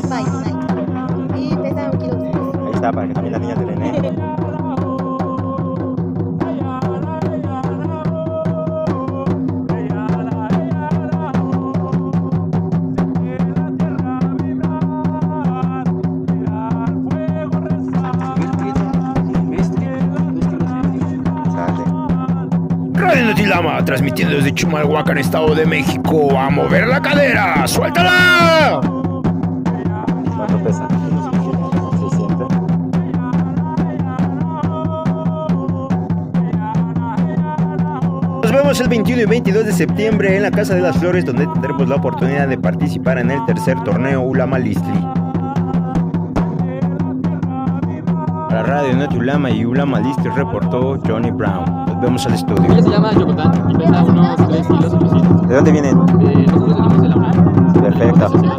Bye, bye. Y pesa 1 kilo. Ahí está, para que también las niñas de René. Radio Notilama, transmitiendo desde Chumalhuacán, Estado de México. ¡A mover la cadera! ¡Suéltala! ¿Cuánto pesa? 600. Nos vemos el 21 y 22 de septiembre en la Casa de las Flores, donde tendremos la oportunidad de participar en el tercer torneo Ulama Listli. Para Radio Notilama y Ulama Listli reportó Johnny Brown. Nos vemos al estudio. Ella se llama Yocotán y pesa unos 3 kilos. ¿De dónde vienen? Nosotros venimos de la UNAM. Perfecto.